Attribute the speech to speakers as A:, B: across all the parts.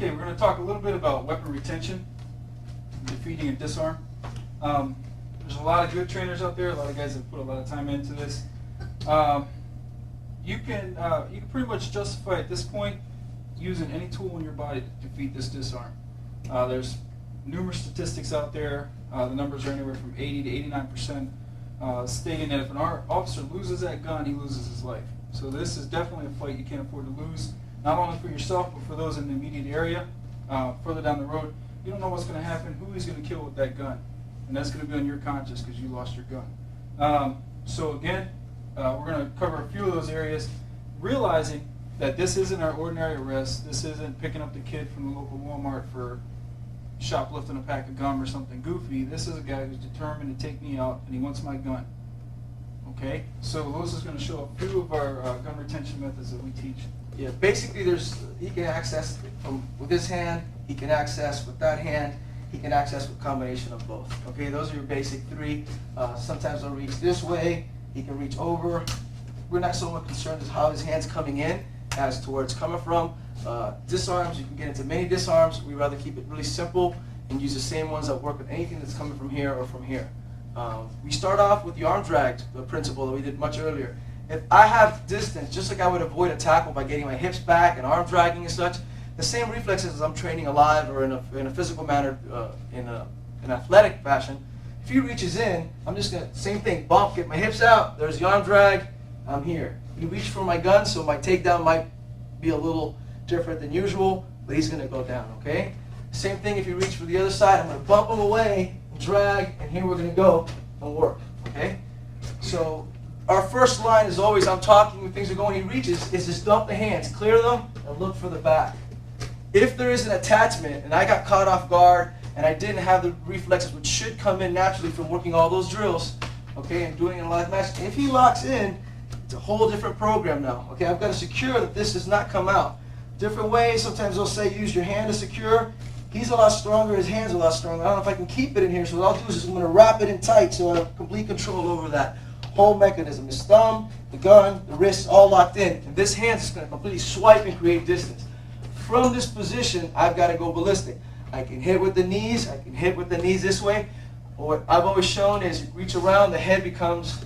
A: Okay, we're going to talk a little bit about weapon retention, defeating a disarm. There's a lot of good trainers out there, a lot of guys that put a lot of time into this. You can pretty much justify at this point using any tool in your body to defeat this disarm. There's numerous statistics out there. The numbers are anywhere from 80 to 89%, stating that if an officer loses that gun, he loses his life. So this is definitely a fight you can't afford to lose, not only for yourself, but for those in the immediate area. Further down the road, you don't know what's going to happen, who he's going to kill with that gun. And that's going to be on your conscience because you lost your gun. So again, we're going to cover a few of those areas, realizing that this isn't our ordinary arrest. This isn't picking up the kid from the local Walmart for shoplifting a pack of gum or something goofy. This is a guy who's determined to take me out, and he wants my gun. Okay? So those is going to show a few of our gun retention methods that we teach.
B: Yeah, basically he can access with his hand, he can access with that hand, he can access with a combination of both. Okay, those are your basic three. Sometimes he'll reach this way, he can reach over. We're not so much concerned as how his hand's coming in as to where it's coming from. Disarms, you can get into many disarms. We rather keep it really simple and use the same ones that work with anything that's coming from here or from here. We start off with the arm drag principle that we did much earlier. If I have distance, just like I would avoid a tackle by getting my hips back and arm dragging and such, the same reflexes as I'm training alive or in a physical manner, in an athletic fashion. If he reaches in, I'm just going to, same thing, bump, get my hips out, there's the arm drag, I'm here. He reached for my gun, so my takedown might be a little different than usual, but he's going to go down, okay? Same thing if you reach for the other side, I'm going to bump him away, drag, and here we're going to go and work, okay? So our first line is always, I'm talking when things are going, he reaches, is just dump the hands, clear them, and look for the back. If there is an attachment, and I got caught off guard, and I didn't have the reflexes, which should come in naturally from working all those drills, okay, and doing it in a live match, if he locks in, it's a whole different program now, okay? I've got to secure that this does not come out. Different ways, sometimes they'll say use your hand to secure. He's a lot stronger, his hand's a lot stronger. I don't know if I can keep it in here, so what I'll do is I'm going to wrap it in tight so I have complete control over that whole mechanism. His thumb, the gun, the wrist, all locked in. And this hand's just going to completely swipe and create distance. From this position, I've got to go ballistic. I can hit with the knees, I can hit with the knees this way. What I've always shown is you reach around, the head turns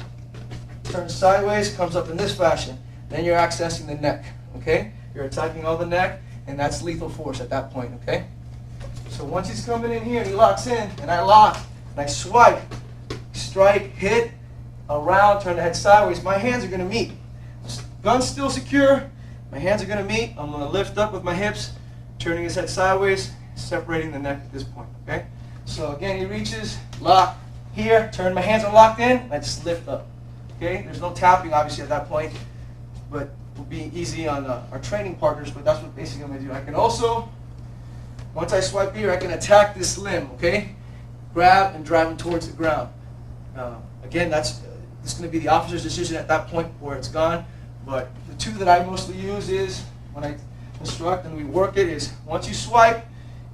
B: sideways, comes up in this fashion. Then you're accessing the neck, okay? You're attacking all the neck, and that's lethal force at that point, okay? So once he's coming in here and he locks in, and I lock, and I swipe, strike, hit, around, turn the head sideways, my hands are going to meet. Gun's still secure, my hands are going to meet, I'm going to lift up with my hips, turning his head sideways, separating the neck at this point, okay? So again, he reaches, lock, here, turn, my hands are locked in, I just lift up, okay? There's no tapping, obviously, at that point, but will be easy on our training partners, but that's what basically I'm going to do. I can also, once I swipe here, I can attack this limb, okay? Grab and drive him towards the ground. Again, this is going to be the officer's decision at that point where it's gone, but the two that I mostly use is, when I instruct and we work it, is once you swipe,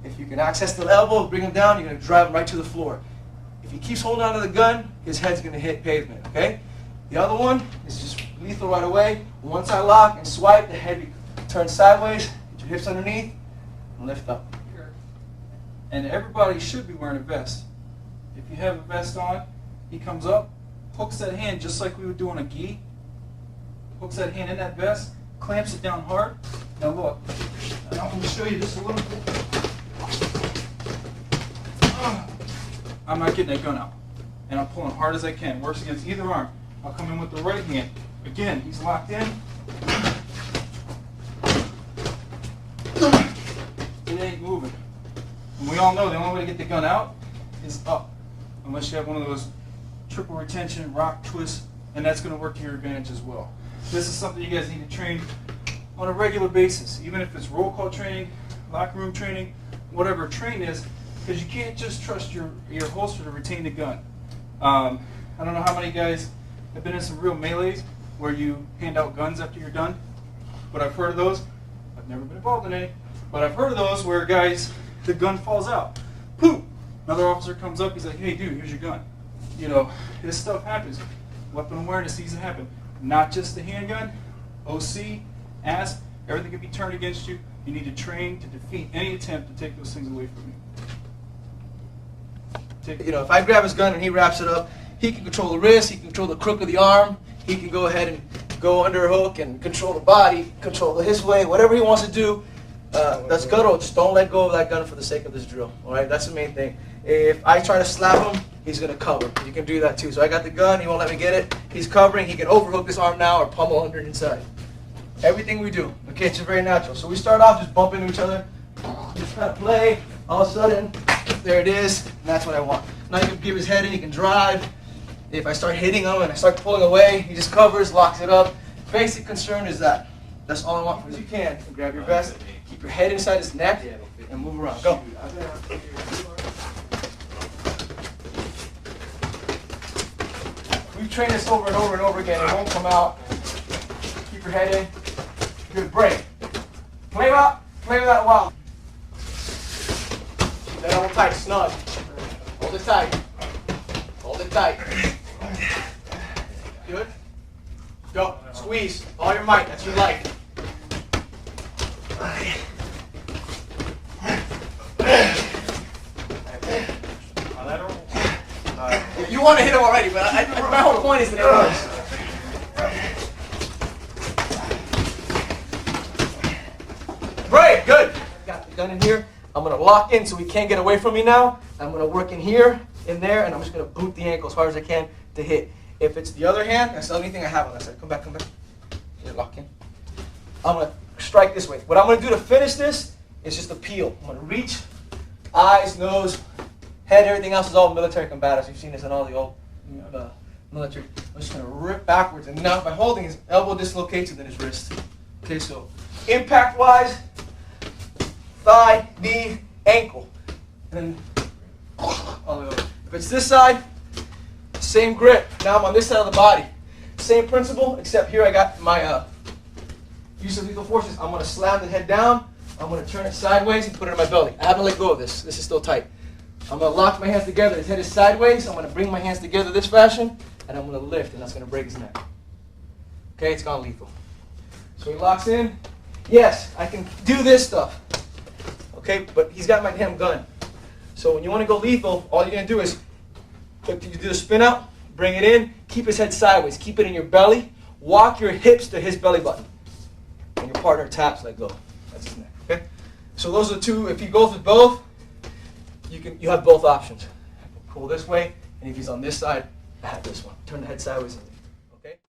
B: if you can access the elbow, bring him down, you're going to drive him right to the floor. If he keeps holding onto the gun, his head's going to hit pavement, okay? The other one is just lethal right away. Once I lock and swipe, the head turns sideways, get your hips underneath, and lift up.
A: And everybody should be wearing a vest. If you have a vest on, he comes up, hooks that hand just like we would do on a gi, hooks that hand in that vest, clamps it down hard. Now look, and I'm going to show you just a little bit. I'm not getting that gun out. And I'm pulling hard as I can. Works against either arm. I'll come in with the right hand. Again, he's locked in. It ain't moving. And we all know the only way to get the gun out is up. Unless you have one of those triple retention, rock twists, and that's going to work to your advantage as well. This is something you guys need to train on a regular basis, even if it's roll call training, locker room training, whatever train is, because you can't just trust your holster to retain the gun. I don't know how many guys have been in some real melees where you hand out guns after you're done, but I've heard of those. I've never been involved in any, but I've heard of those where guys, the gun falls out. Poof! Another officer comes up, he's like, hey dude, here's your gun. You know, this stuff happens. Weapon awareness sees it happen. Not just the handgun, OC, ASP, everything can be turned against you. You need to train to defeat any attempt to take those things away from you.
B: You know, if I grab his gun and he wraps it up, he can control the wrist, he can control the crook of the arm, he can go ahead and go under a hook and control the body, control his way, whatever he wants to do. That's guttural. Just don't let go of that gun for the sake of this drill. All right, that's the main thing. If I try to slap him, he's gonna cover. You can do that too. So I got the gun. He won't let me get it. He's covering. He can overhook this arm now or pummel under inside. Everything we do, okay, it's just very natural. So we start off just bumping into each other, just kind of play. All of a sudden, there it is. And that's what I want. Now you can give his head in. He can drive. If I start hitting him and I start pulling away, he just covers, locks it up. Basic concern is that. That's all I want from you. You can. Grab your vest. Keep your head inside his neck and move around. Go. We've trained this over and over and over again. It won't come out. Keep your head in. Good. Break. Play with that while. Keep that elbow tight, snug. Hold it tight. Hold it tight. Good. Go. Squeeze. All your might. That's your life. You want to hit him already, but my whole point is that it works. Right, good. Got the gun in here. I'm going to lock in so he can't get away from me now. I'm going to work in here, in there, and I'm just going to boot the ankle as hard as I can to hit. If it's the other hand, that's the only thing I have on that side. Come back, come back. Here, lock in. I'm going to strike this way. What I'm going to do to finish this is just a peel. I'm going to reach, eyes, nose, head, everything else is all military combatives. You've seen this in all the old military. I'm just going to rip backwards, and now by holding, his elbow dislocates and then his wrist. Okay, so impact-wise, thigh, knee, ankle, and then all the way over. If it's this side, same grip. Now I'm on this side of the body. Same principle, except here I got my use of lethal forces. I'm going to slam the head down. I'm going to turn it sideways and put it in my belly. I haven't let go of this. This is still tight. I'm going to lock my hands together. His head is sideways. I'm going to bring my hands together this fashion, and I'm going to lift, and that's going to break his neck. Okay, it's gone lethal. So he locks in. Yes, I can do this stuff. Okay, but he's got my damn gun. So when you want to go lethal, all you're going to do is you do the spin out, bring it in, keep his head sideways, keep it in your belly, walk your hips to his belly button, and your partner taps, let go. That's his neck. Okay. So those are the two. If he goes with both, you have both options. Pull this way, and if he's on this side, I have this one. Turn the head sideways.